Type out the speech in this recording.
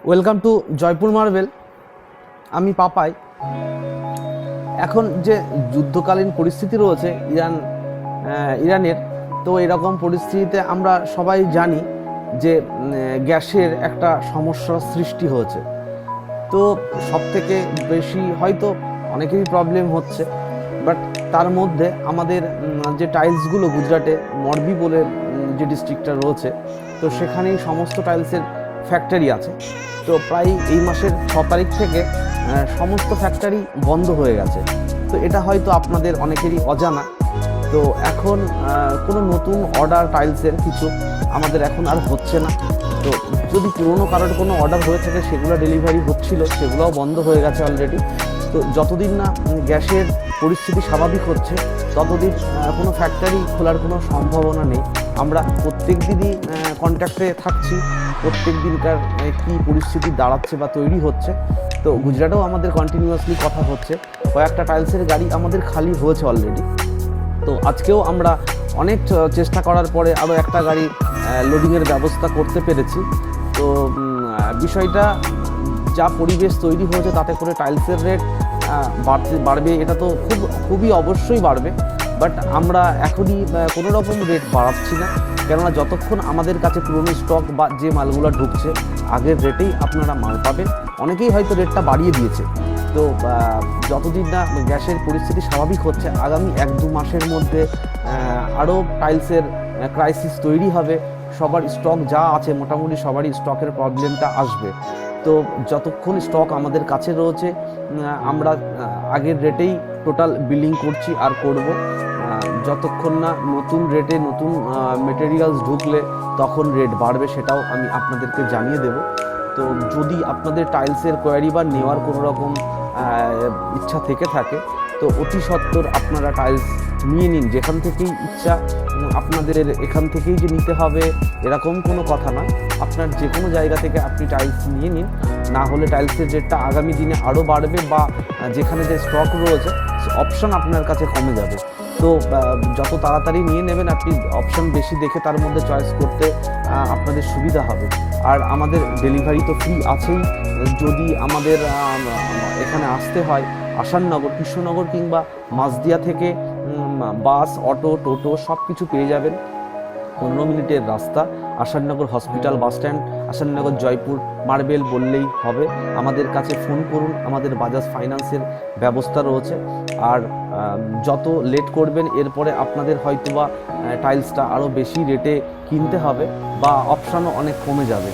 Welcome to Jaipur marble. আমি পাপাই। এখন যে যুদ্ধকালীন পরিস্থিতি রয়েছে ইরানের, তো এরকম পরিস্থিতিতে আমরা সবাই জানি যে গ্যাসের একটা সমস্যার সৃষ্টি হয়েছে। তো সব থেকে বেশি হয়তো অনেকেরই প্রবলেম হচ্ছে, বাট তার মধ্যে আমাদের যে টাইলসগুলো গুজরাটে মরবি বলে যে ডিস্ট্রিক্টটা রয়েছে, তো সেখানেই সমস্ত টাইলসের ফ্যাক্টরি আছে। তো প্রায় এই মাসের 6 তারিখ থেকে সমস্ত ফ্যাক্টরি বন্ধ হয়ে গেছে। তো এটা হয়তো আপনাদের অনেকেরই অজানা। তো এখন কোনো নতুন অর্ডার টাইলসের কিছু আমাদের এখন আর হচ্ছে না। তো যদি পুরনো কারোর কোনো অর্ডার হয়ে থাকে সেগুলো ডেলিভারি হচ্ছিল, সেগুলোও বন্ধ হয়ে গেছে অলরেডি। তো যতদিন না গ্যাসের পরিস্থিতি স্বাভাবিক হচ্ছে ততদিন কোনো ফ্যাক্টরি খোলার কোনো সম্ভাবনা নেই। আমরা প্রত্যেক দিনই কন্ট্যাক্টে থাকছি, প্রত্যেক দিনকার কী পরিস্থিতি দাঁড়াচ্ছে বা তৈরি হচ্ছে। তো গুজরাটেও আমাদের কন্টিনিউয়াসলি কথা হচ্ছে, কয়েকটা টাইলসের গাড়ি আমাদের খালি হয়েছে অলরেডি। তো আজকেও আমরা অনেক চেষ্টা করার পরে আরও একটা গাড়ি লোডিংয়ের ব্যবস্থা করতে পেরেছি। তো বিষয়টা যা পরিবেশ তৈরি হয়েছে তাতে করে টাইলসের রেট বাড়বে, এটা তো খুবই অবশ্যই বাড়বে। বাট আমরা এখনই কোনো রকম রেট বাড়াচ্ছি না, কেননা যতক্ষণ আমাদের কাছে পুরনো স্টক বা যে মালগুলো ঢুকছে আগের রেটেই আপনারা মাল পাবেন। অনেকেই হয়তো রেটটা বাড়িয়ে দিয়েছে। তো যতদিন না গ্যাসের পরিস্থিতি স্বাভাবিক হচ্ছে, আগামী 1-2 মাসের মধ্যে আরও টাইলসের ক্রাইসিস তৈরি হবে। সবার স্টক যা আছে মোটামুটি সবারই স্টকের প্রবলেমটা আসবে। তো যতক্ষণ স্টক আমাদের কাছে রয়েছে আমরা আগের রেটেই টোটাল বিলিং করছি আর করব। যতক্ষণ না নতুন রেটে নতুন মেটেরিয়ালস ঢুকলে তখন রেট বাড়বে, সেটাও আমি আপনাদেরকে জানিয়ে দেব। তো যদি আপনাদের টাইলসের কোয়ারি বা নেওয়ার কোনো রকম ইচ্ছা থেকে থাকে তো অতি সত্বর আপনারা টাইলস নিয়ে নিন, যেখান থেকেই ইচ্ছা। আপনাদের এখান থেকেই যে নিতে হবে এরকম কোনো কথা নয়, আপনার যে কোনো জায়গা থেকে আপনি টাইলস নিয়ে নিন। না হলে টাইলসের রেটটা আগামী দিনে আরও বাড়বে, বা যেখানে যে স্টক রয়েছে অপশান আপনার কাছে কমে যাবে। তো যত তাড়াতাড়ি নিয়ে নেবেন আপনি, অপশান বেশি দেখে তার মধ্যে চয়েস করতে আপনাদের সুবিধা হবে। আর আমাদের ডেলিভারি তো ফ্রি আছেই। যদি আমাদের এখানে আসতে হয় আসাননগর, কৃষ্ণনগর কিংবা মাঝদিয়া থেকে বাস, অটো, টোটো সব কিছু পেয়ে যাবেন। 15 মিনিটের রাস্তা। Asannagar hospital bus stand, Asannagar Jaipur marble বললেই হবে। আমাদের কাছে ফোন করুন, আমাদের বাজাজ ফাইন্যান্সের ব্যবস্থা রয়েছে। আর যত লেট করবেন এরপরে আপনাদের হয়তোবা টাইলসটা আরও বেশি রেটে কিনতে হবে বা অপশানও অনেক কমে যাবে।